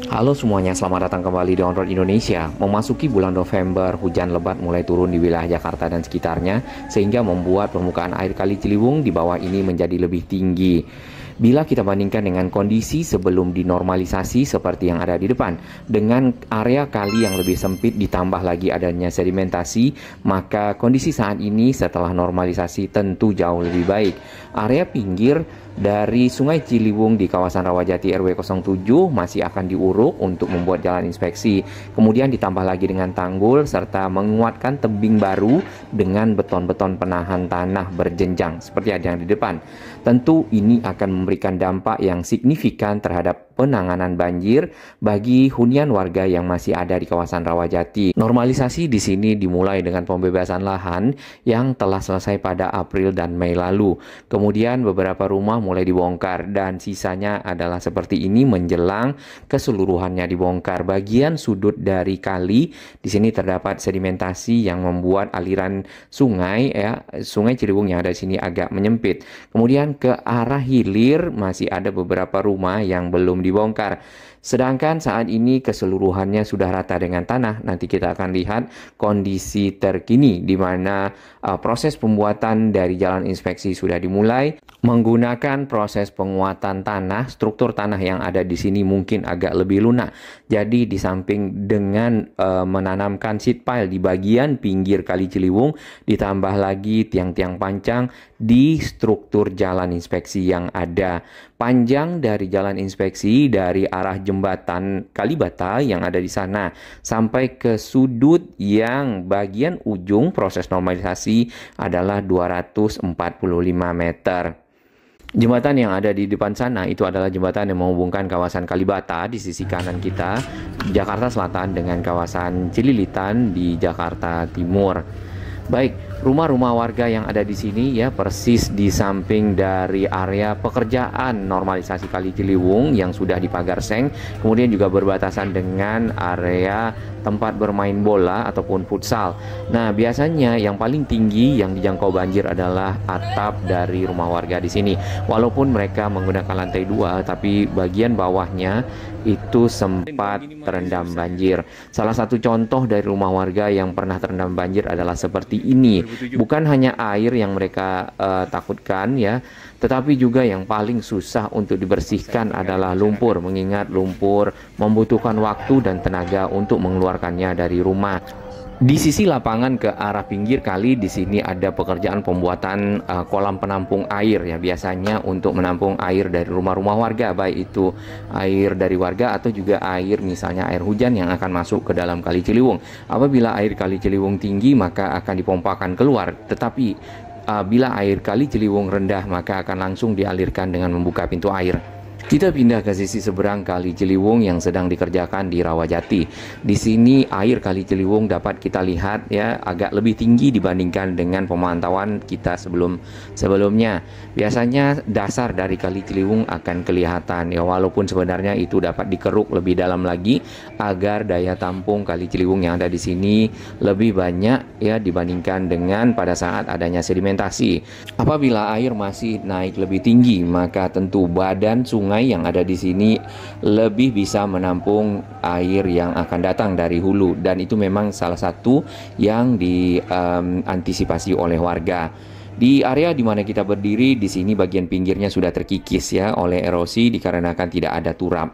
Halo semuanya, selamat datang kembali di On Road Indonesia. Memasuki bulan November, hujan lebat mulai turun di wilayah Jakarta dan sekitarnya, sehingga membuat permukaan air Kali Ciliwung di bawah ini menjadi lebih tinggi. Bila kita bandingkan dengan kondisi sebelum dinormalisasi seperti yang ada di depan, dengan area kali yang lebih sempit ditambah lagi adanya sedimentasi, maka kondisi saat ini setelah normalisasi tentu jauh lebih baik. Area pinggir dari Sungai Ciliwung di kawasan Rawajati RW 07 masih akan diuruk untuk membuat jalan inspeksi. Kemudian ditambah lagi dengan tanggul serta menguatkan tebing baru dengan beton-beton penahan tanah berjenjang seperti ada yang di depan. Tentu ini akan memberikan dampak yang signifikan terhadap penanganan banjir bagi hunian warga yang masih ada di kawasan Rawajati. Normalisasi di sini dimulai dengan pembebasan lahan yang telah selesai pada April dan Mei lalu. Kemudian beberapa rumah mulai dibongkar dan sisanya adalah seperti ini menjelang keseluruhannya dibongkar. Bagian sudut dari kali di sini terdapat sedimentasi yang membuat aliran sungai Sungai Ciliwung yang ada di sini agak menyempit. Kemudian ke arah hilir masih ada beberapa rumah yang belum dibongkar. Sedangkan saat ini keseluruhannya sudah rata dengan tanah. Nanti kita akan lihat kondisi terkini di mana proses pembuatan dari jalan inspeksi sudah dimulai. Menggunakan proses penguatan tanah, struktur tanah yang ada di sini mungkin agak lebih lunak. Jadi di samping dengan menanamkan seat pile di bagian pinggir Kali Ciliwung, ditambah lagi tiang-tiang pancang di struktur jalan inspeksi yang ada. Panjang dari jalan inspeksi dari arah jembatan Kalibata yang ada di sana sampai ke sudut yang bagian ujung proses normalisasi adalah 245 meter. Jembatan yang ada di depan sana itu adalah jembatan yang menghubungkan kawasan Kalibata di sisi kanan kita, Jakarta Selatan, dengan kawasan Cililitan di Jakarta Timur. Baik, rumah-rumah warga yang ada di sini ya persis di samping dari area pekerjaan normalisasi Kali Ciliwung yang sudah dipagar seng, kemudian juga berbatasan dengan area tempat bermain bola ataupun futsal. Nah, biasanya yang paling tinggi yang dijangkau banjir adalah atap dari rumah warga di sini. Walaupun mereka menggunakan lantai 2, tapi bagian bawahnya itu sempat terendam banjir. Salah satu contoh dari rumah warga yang pernah terendam banjir adalah seperti ini. Bukan hanya air yang mereka takutkan ya, tetapi juga yang paling susah untuk dibersihkan adalah lumpur, mengingat lumpur membutuhkan waktu dan tenaga untuk mengeluarkannya dari rumah. Di sisi lapangan ke arah pinggir kali di sini ada pekerjaan pembuatan kolam penampung air ya, biasanya untuk menampung air dari rumah-rumah warga, baik itu air dari warga atau juga air misalnya air hujan yang akan masuk ke dalam Kali Ciliwung. Apabila air Kali Ciliwung tinggi maka akan dipompakan keluar, tetapi bila air Kali Ciliwung rendah maka akan langsung dialirkan dengan membuka pintu air. Kita pindah ke sisi seberang Kali Ciliwung yang sedang dikerjakan di Rawajati. Di sini air Kali Ciliwung dapat kita lihat ya agak lebih tinggi dibandingkan dengan pemantauan kita sebelumnya. Biasanya dasar dari Kali Ciliwung akan kelihatan ya, walaupun sebenarnya itu dapat dikeruk lebih dalam lagi agar daya tampung Kali Ciliwung yang ada di sini lebih banyak ya dibandingkan dengan pada saat adanya sedimentasi. Apabila air masih naik lebih tinggi, maka tentu badan sungai yang ada di sini lebih bisa menampung air yang akan datang dari hulu, dan itu memang salah satu yang diantisipasi oleh warga. Di area di mana kita berdiri di sini bagian pinggirnya sudah terkikis ya oleh erosi dikarenakan tidak ada turap.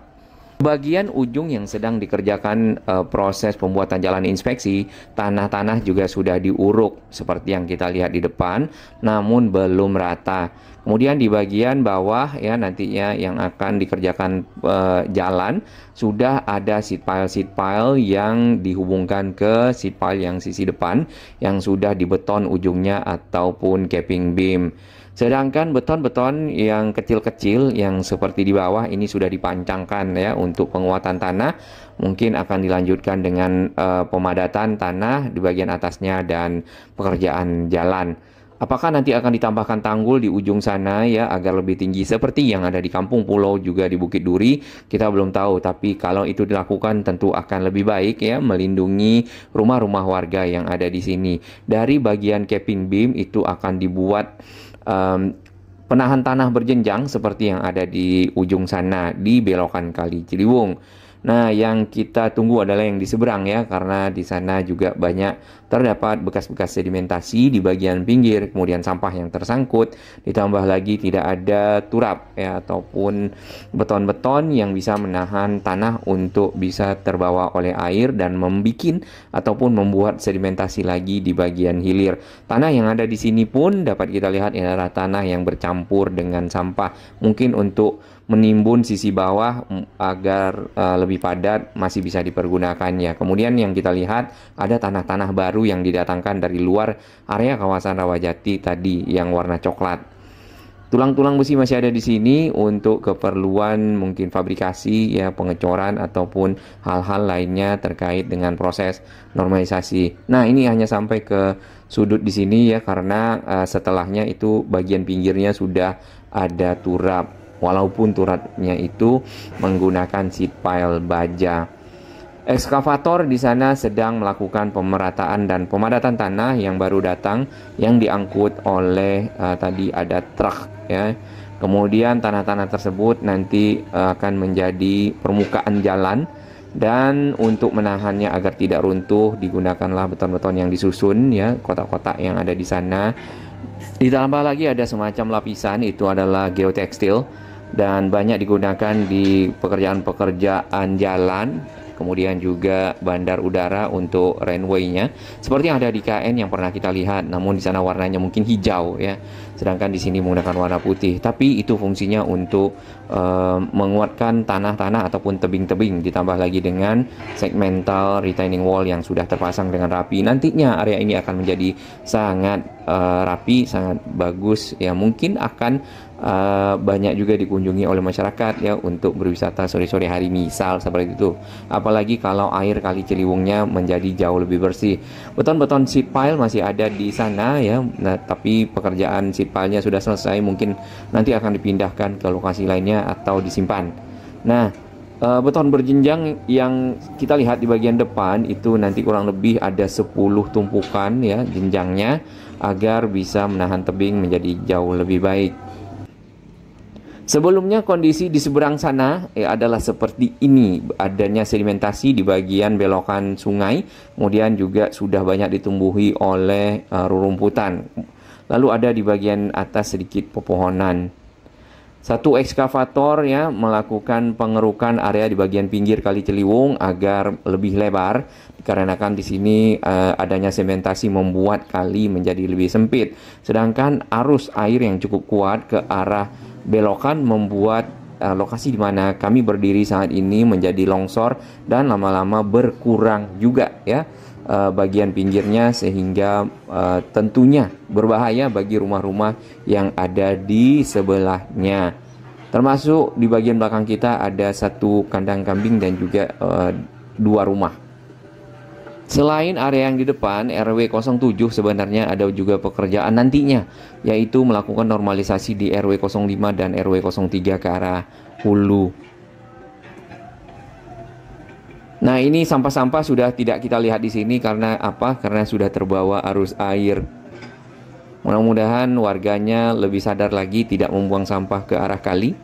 Bagian ujung yang sedang dikerjakan proses pembuatan jalan inspeksi, tanah-tanah juga sudah diuruk seperti yang kita lihat di depan, namun belum rata. Kemudian di bagian bawah ya nantinya yang akan dikerjakan jalan, sudah ada seat pile yang dihubungkan ke seat pile yang sisi depan yang sudah dibeton ujungnya ataupun capping beam. Sedangkan beton-beton yang kecil-kecil yang seperti di bawah ini sudah dipancangkan ya untuk penguatan tanah. Mungkin akan dilanjutkan dengan pemadatan tanah di bagian atasnya dan pekerjaan jalan. Apakah nanti akan ditambahkan tanggul di ujung sana ya agar lebih tinggi seperti yang ada di Kampung Pulau juga di Bukit Duri, kita belum tahu. Tapi kalau itu dilakukan tentu akan lebih baik ya, melindungi rumah-rumah warga yang ada di sini. Dari bagian capping beam itu akan dibuat penahan tanah berjenjang seperti yang ada di ujung sana di belokan Kali Ciliwung. Nah, yang kita tunggu adalah yang di seberang ya, karena di sana juga banyak terdapat bekas-bekas sedimentasi di bagian pinggir, kemudian sampah yang tersangkut, ditambah lagi tidak ada turap ya ataupun beton-beton yang bisa menahan tanah untuk bisa terbawa oleh air dan membuat ataupun membuat sedimentasi lagi di bagian hilir. Tanah yang ada di sini pun dapat kita lihat ini adalah tanah yang bercampur dengan sampah. Mungkin untuk menimbun sisi bawah agar lebih padat masih bisa dipergunakannya. Kemudian yang kita lihat ada tanah-tanah baru yang didatangkan dari luar area kawasan Rawajati tadi yang warna coklat. Tulang-tulang besi masih ada di sini untuk keperluan mungkin fabrikasi ya, pengecoran ataupun hal-hal lainnya terkait dengan proses normalisasi. Nah, ini hanya sampai ke sudut di sini ya, karena setelahnya itu bagian pinggirnya sudah ada turap. Walaupun turapnya itu menggunakan seat pile baja. Ekskavator di sana sedang melakukan pemerataan dan pemadatan tanah yang baru datang, yang diangkut oleh tadi ada truk ya. Kemudian tanah-tanah tersebut nanti akan menjadi permukaan jalan, dan untuk menahannya agar tidak runtuh digunakanlah beton-beton yang disusun ya, kotak-kotak yang ada di sana. Ditambah lagi ada semacam lapisan, itu adalah geotekstil, dan banyak digunakan di pekerjaan-pekerjaan jalan, kemudian juga bandar udara untuk runway-nya, seperti yang ada di KN yang pernah kita lihat, namun di sana warnanya mungkin hijau ya, sedangkan di sini menggunakan warna putih. Tapi itu fungsinya untuk menguatkan tanah-tanah ataupun tebing-tebing, ditambah lagi dengan segmental retaining wall yang sudah terpasang dengan rapi. Nantinya area ini akan menjadi sangat rapi, sangat bagus ya, mungkin akan banyak juga dikunjungi oleh masyarakat ya untuk berwisata sore-sore hari misal seperti itu. Apalagi kalau air Kali Ciliwungnya menjadi jauh lebih bersih. Beton-beton seat pile masih ada di sana ya. Nah, tapi pekerjaan seat pile-nya sudah selesai, mungkin nanti akan dipindahkan ke lokasi lainnya atau disimpan. Nah, beton berjenjang yang kita lihat di bagian depan itu nanti kurang lebih ada 10 tumpukan ya jenjangnya, agar bisa menahan tebing menjadi jauh lebih baik. Sebelumnya kondisi di seberang sana adalah seperti ini, adanya sedimentasi di bagian belokan sungai, kemudian juga sudah banyak ditumbuhi oleh rerumputan. Lalu ada di bagian atas sedikit pepohonan. Satu ekskavator ya melakukan pengerukan area di bagian pinggir Kali Ciliwung agar lebih lebar, dikarenakan di sini adanya sementasi membuat kali menjadi lebih sempit. Sedangkan arus air yang cukup kuat ke arah belokan membuat lokasi di mana kami berdiri saat ini menjadi longsor dan lama-lama berkurang juga ya bagian pinggirnya, sehingga tentunya berbahaya bagi rumah-rumah yang ada di sebelahnya. Termasuk di bagian belakang kita ada satu kandang kambing dan juga 2 rumah. Selain area yang di depan, RW 07 sebenarnya ada juga pekerjaan nantinya, yaitu melakukan normalisasi di RW 05 dan RW 03 ke arah hulu. Nah, ini sampah-sampah sudah tidak kita lihat di sini karena apa? Karena sudah terbawa arus air. Mudah-mudahan warganya lebih sadar lagi tidak membuang sampah ke arah kali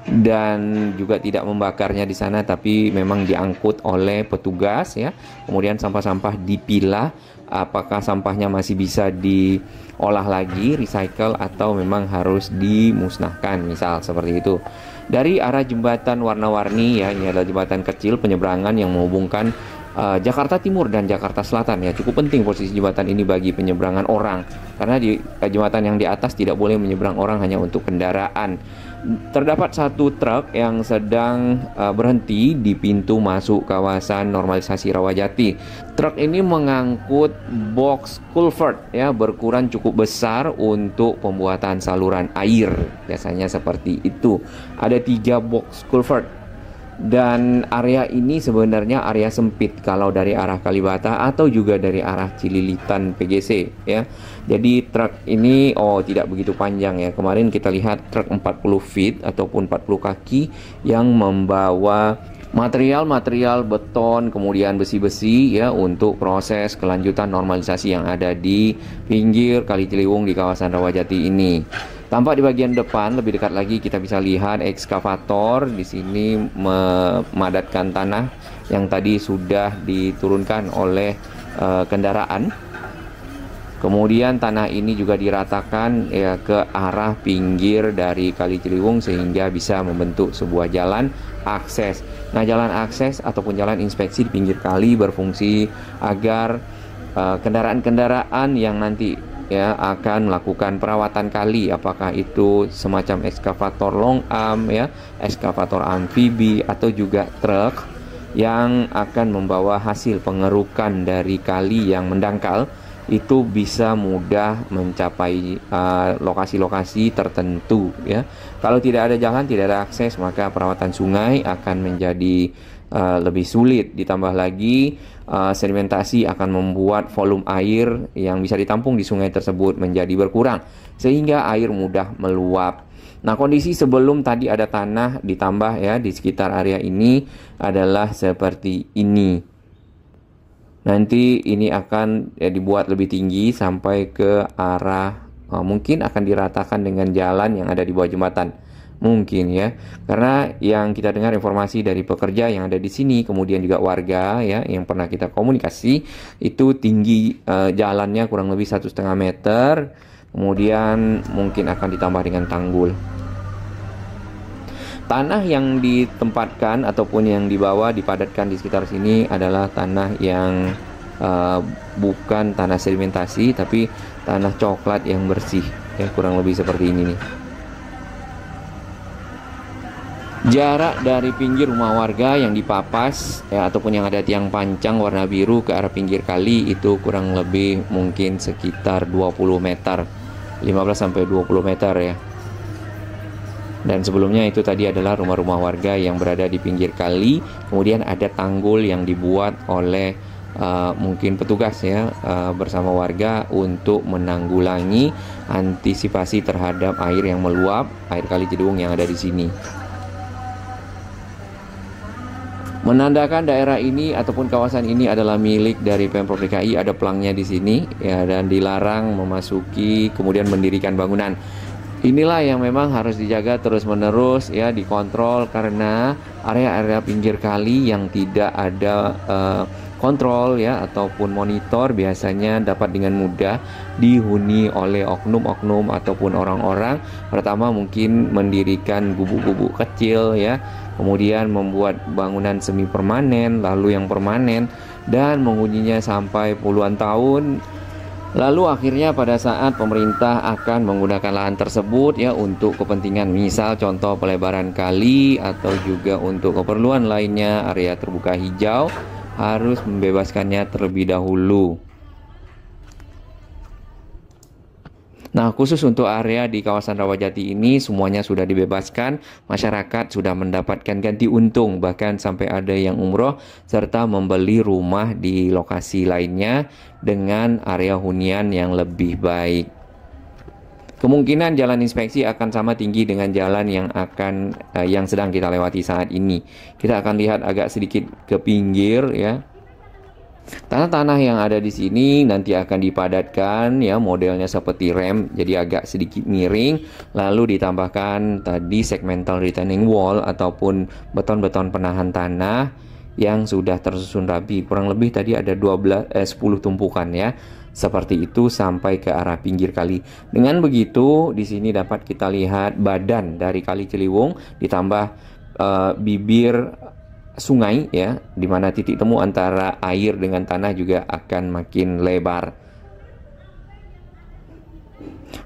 dan juga tidak membakarnya di sana, tapi memang diangkut oleh petugas ya. Kemudian sampah-sampah dipilah, apakah sampahnya masih bisa diolah lagi, recycle, atau memang harus dimusnahkan, misal seperti itu. Dari arah jembatan warna-warni ya, ini adalah jembatan kecil penyeberangan yang menghubungkan Jakarta Timur dan Jakarta Selatan ya. Cukup penting posisi jembatan ini bagi penyeberangan orang, karena di jembatan yang di atas tidak boleh menyeberang orang, hanya untuk kendaraan. Terdapat satu truk yang sedang berhenti di pintu masuk kawasan normalisasi Rawajati. Truk ini mengangkut box culvert ya, berukuran cukup besar untuk pembuatan saluran air. Biasanya seperti itu. Ada 3 box culvert. Dan area ini sebenarnya area sempit kalau dari arah Kalibata atau juga dari arah Cililitan PGC ya. Jadi truk ini tidak begitu panjang ya. Kemarin kita lihat truk 40 feet ataupun 40 kaki yang membawa material-material beton, kemudian besi-besi ya, untuk proses kelanjutan normalisasi yang ada di pinggir Kali Ciliwung di kawasan Rawajati ini. Tampak di bagian depan lebih dekat lagi kita bisa lihat ekskavator di sini memadatkan tanah yang tadi sudah diturunkan oleh kendaraan. Kemudian tanah ini juga diratakan ya ke arah pinggir dari Kali Ciliwung sehingga bisa membentuk sebuah jalan akses. Nah, jalan akses ataupun jalan inspeksi di pinggir kali berfungsi agar kendaraan-kendaraan yang nanti ya akan melakukan perawatan kali, apakah itu semacam ekskavator long arm ya, ekskavator amfibi atau juga truk yang akan membawa hasil pengerukan dari kali yang mendangkal, itu bisa mudah mencapai lokasi-lokasi tertentu ya. Kalau tidak ada jalan, tidak ada akses, maka perawatan sungai akan menjadi lebih sulit. Ditambah lagi sedimentasi akan membuat volume air yang bisa ditampung di sungai tersebut menjadi berkurang sehingga air mudah meluap. Nah, kondisi sebelum tadi ada tanah ditambah ya di sekitar area ini adalah seperti ini. Nanti ini akan dibuat lebih tinggi sampai ke arah mungkin akan diratakan dengan jalan yang ada di bawah jembatan. Mungkin ya. Karena yang kita dengar informasi dari pekerja yang ada di sini, kemudian juga warga ya yang pernah kita komunikasi, itu tinggi jalannya kurang lebih 1,5 meter. Kemudian mungkin akan ditambah dengan tanggul. Tanah yang ditempatkan ataupun yang dibawa dipadatkan di sekitar sini adalah tanah yang bukan tanah sedimentasi, tapi tanah coklat yang bersih ya, kurang lebih seperti ini nih. Jarak dari pinggir rumah warga yang dipapas ya, ataupun yang ada tiang pancang warna biru ke arah pinggir kali itu kurang lebih mungkin sekitar 20 meter, 15 sampai 20 meter ya. Dan sebelumnya itu tadi adalah rumah-rumah warga yang berada di pinggir kali. Kemudian ada tanggul yang dibuat oleh mungkin petugas ya bersama warga untuk menanggulangi antisipasi terhadap air yang meluap, air Kali Ciliwung yang ada di sini. Menandakan daerah ini ataupun kawasan ini adalah milik dari Pemprov DKI, ada pelangnya di sini ya, dan dilarang memasuki kemudian mendirikan bangunan. Inilah yang memang harus dijaga terus-menerus ya, dikontrol, karena area-area pinggir kali yang tidak ada kontrol ya ataupun monitor biasanya dapat dengan mudah dihuni oleh oknum-oknum ataupun orang-orang. Pertama mungkin mendirikan gubuk-gubuk kecil ya, kemudian membuat bangunan semi permanen, lalu yang permanen, dan menghuninya sampai puluhan tahun. Lalu akhirnya pada saat pemerintah akan menggunakan lahan tersebut ya untuk kepentingan misal contoh pelebaran kali atau juga untuk keperluan lainnya, area terbuka hijau, harus membebaskannya terlebih dahulu. Nah, khusus untuk area di kawasan Rawajati ini semuanya sudah dibebaskan, masyarakat sudah mendapatkan ganti untung, bahkan sampai ada yang umroh serta membeli rumah di lokasi lainnya dengan area hunian yang lebih baik. Kemungkinan jalan inspeksi akan sama tinggi dengan jalan yang sedang kita lewati saat ini. Kita akan lihat agak sedikit ke pinggir ya. Tanah-tanah yang ada di sini nanti akan dipadatkan ya, modelnya seperti rem, jadi agak sedikit miring, lalu ditambahkan tadi segmental retaining wall ataupun beton-beton penahan tanah yang sudah tersusun rapi. Kurang lebih tadi ada 10 tumpukan ya. Seperti itu sampai ke arah pinggir kali. Dengan begitu di sini dapat kita lihat badan dari Kali Ciliwung ditambah bibir sungai ya, di mana titik temu antara air dengan tanah juga akan makin lebar.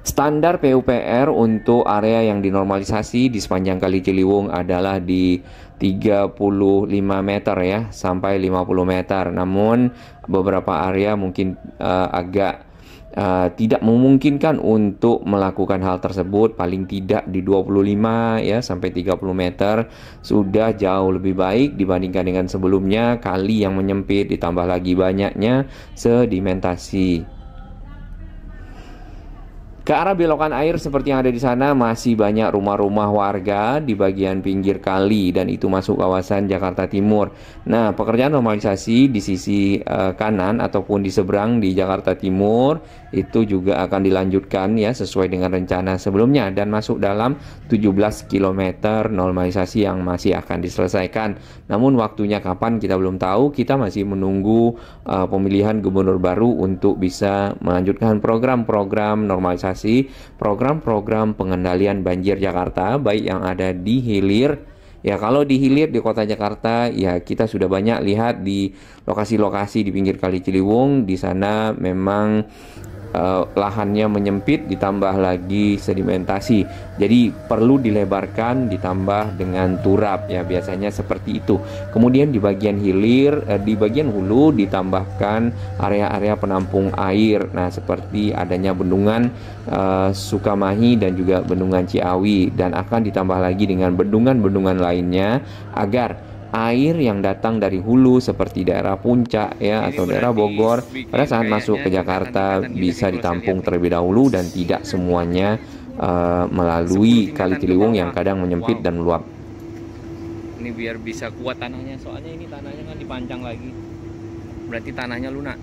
Standar PUPR untuk area yang dinormalisasi di sepanjang Kali Ciliwung adalah di 35 meter ya sampai 50 meter. Namun beberapa area mungkin agak tidak memungkinkan untuk melakukan hal tersebut. Paling tidak di 25 ya sampai 30 meter sudah jauh lebih baik dibandingkan dengan sebelumnya. Kali yang menyempit ditambah lagi banyaknya sedimentasi. Ke arah belokan air seperti yang ada di sana masih banyak rumah-rumah warga di bagian pinggir kali dan itu masuk kawasan Jakarta Timur. Nah, pekerjaan normalisasi di sisi kanan ataupun di seberang di Jakarta Timur itu juga akan dilanjutkan ya sesuai dengan rencana sebelumnya dan masuk dalam 17 km normalisasi yang masih akan diselesaikan. Namun waktunya kapan kita belum tahu, kita masih menunggu pemilihan gubernur baru untuk bisa melanjutkan program-program normalisasi, program-program pengendalian banjir Jakarta, baik yang ada di hilir. Ya, kalau di hilir di kota Jakarta, ya kita sudah banyak lihat di lokasi-lokasi di pinggir Kali Ciliwung. Di sana memang lahannya menyempit, ditambah lagi sedimentasi, jadi perlu dilebarkan ditambah dengan turap ya, biasanya seperti itu. Kemudian di bagian hilir, di bagian hulu ditambahkan area-area penampung air. Nah, seperti adanya bendungan Sukamahi dan juga bendungan Ciawi, dan akan ditambah lagi dengan bendungan-bendungan lainnya agar air yang datang dari hulu seperti daerah Puncak ya atau daerah Bogor pada saat masuk ke Jakarta bisa ditampung terlebih dahulu dan tidak semuanya melalui Kali Ciliwung yang kadang menyempit dan meluap. Ini biar bisa kuat tanahnya, soalnya ini tanahnya kan dipancang lagi, berarti tanahnya lunak.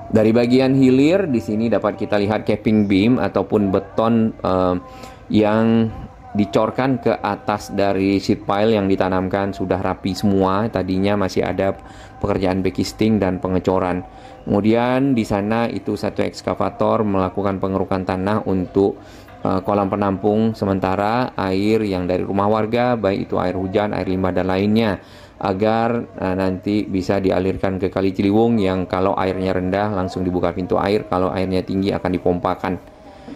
Dari bagian hilir di sini dapat kita lihat capping beam ataupun beton yang dicorkan ke atas dari sheet pile yang ditanamkan sudah rapi semua. Tadinya masih ada pekerjaan backisting dan pengecoran. Kemudian di sana itu satu ekskavator melakukan pengerukan tanah untuk kolam penampung sementara air yang dari rumah warga, baik itu air hujan, air limbah dan lainnya, agar nanti bisa dialirkan ke Kali Ciliwung yang kalau airnya rendah langsung dibuka pintu air, kalau airnya tinggi akan dipompakan.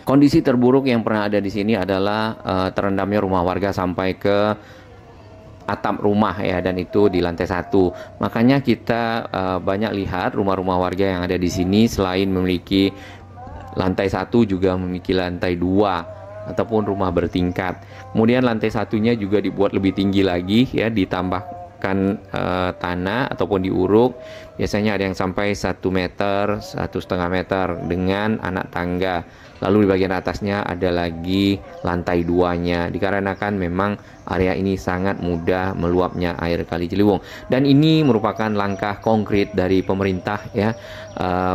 Kondisi terburuk yang pernah ada di sini adalah terendamnya rumah warga sampai ke atap rumah ya, dan itu di lantai 1. Makanya kita banyak lihat rumah-rumah warga yang ada di sini selain memiliki lantai 1 juga memiliki lantai 2 ataupun rumah bertingkat. Kemudian lantai satunya juga dibuat lebih tinggi lagi ya, ditambahkan tanah ataupun diuruk. Biasanya ada yang sampai 1 meter, 1,5 meter dengan anak tangga. Lalu di bagian atasnya ada lagi lantai 2-nya, dikarenakan memang area ini sangat mudah meluapnya air Kali Ciliwung. Dan ini merupakan langkah konkret dari pemerintah ya,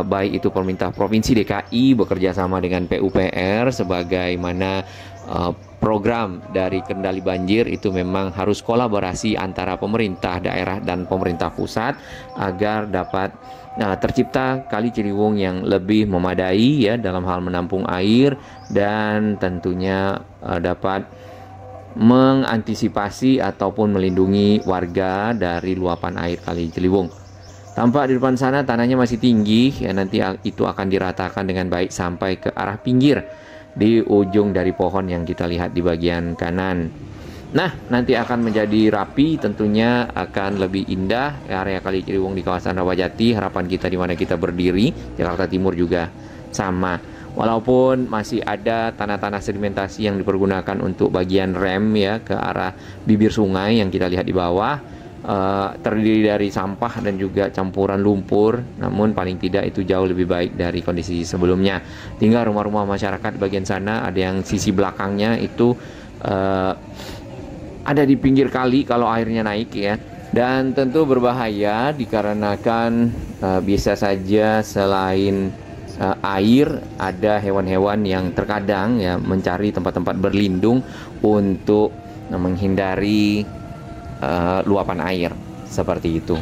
baik itu pemerintah Provinsi DKI bekerja sama dengan PUPR sebagaimana program dari kendali banjir itu memang harus kolaborasi antara pemerintah daerah dan pemerintah pusat agar dapat tercipta Kali Ciliwung yang lebih memadai ya dalam hal menampung air dan tentunya dapat mengantisipasi ataupun melindungi warga dari luapan air Kali Ciliwung. Tampak di depan sana tanahnya masih tinggi ya, nanti itu akan diratakan dengan baik sampai ke arah pinggir di ujung dari pohon yang kita lihat di bagian kanan. Nah, nanti akan menjadi rapi, tentunya akan lebih indah area Kali Ciliwung di kawasan Rawajati. Harapan kita di mana kita berdiri, Jakarta Timur juga sama. Walaupun masih ada tanah-tanah sedimentasi yang dipergunakan untuk bagian rem ya ke arah bibir sungai yang kita lihat di bawah, terdiri dari sampah dan juga campuran lumpur, namun paling tidak itu jauh lebih baik dari kondisi sebelumnya. Tinggal rumah-rumah masyarakat bagian sana, ada yang sisi belakangnya itu ada di pinggir kali kalau airnya naik ya, dan tentu berbahaya dikarenakan bisa saja selain air ada hewan-hewan yang terkadang ya mencari tempat-tempat berlindung untuk menghindari luapan air seperti itu.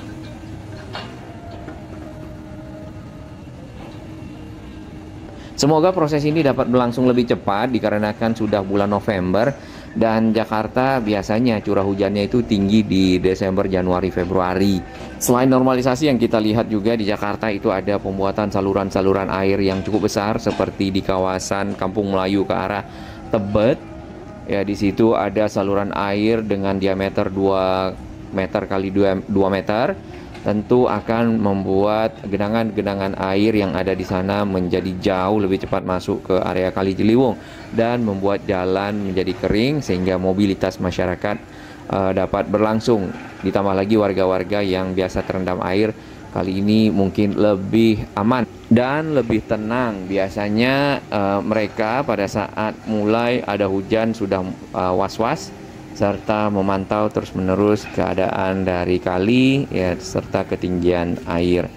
Semoga proses ini dapat berlangsung lebih cepat dikarenakan sudah bulan November dan Jakarta biasanya curah hujannya itu tinggi di Desember, Januari, Februari. Selain normalisasi yang kita lihat juga di Jakarta itu ada pembuatan saluran-saluran air yang cukup besar seperti di kawasan Kampung Melayu ke arah Tebet. Ya, di situ ada saluran air dengan diameter 2 meter kali 2 meter. Tentu akan membuat genangan-genangan air yang ada di sana menjadi jauh lebih cepat masuk ke area Kali Ciliwung dan membuat jalan menjadi kering sehingga mobilitas masyarakat dapat berlangsung. Ditambah lagi warga-warga yang biasa terendam air kali ini mungkin lebih aman dan lebih tenang. Biasanya mereka pada saat mulai ada hujan sudah was-was serta memantau terus-menerus keadaan dari kali ya, serta ketinggian air.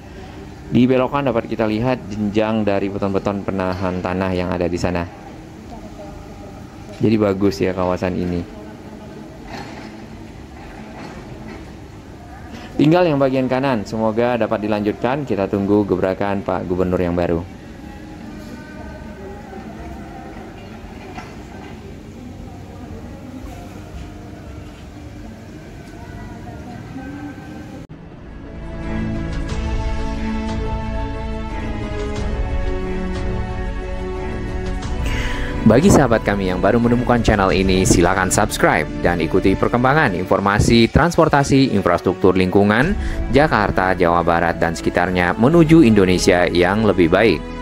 Di belokan dapat kita lihat jenjang dari beton-beton penahan tanah yang ada di sana. Jadi bagus ya kawasan ini. Tinggal yang bagian kanan, semoga dapat dilanjutkan. Kita tunggu gebrakan Pak Gubernur yang baru. Bagi sahabat kami yang baru menemukan channel ini, silakan subscribe dan ikuti perkembangan informasi transportasi infrastruktur lingkungan Jakarta, Jawa Barat, dan sekitarnya menuju Indonesia yang lebih baik.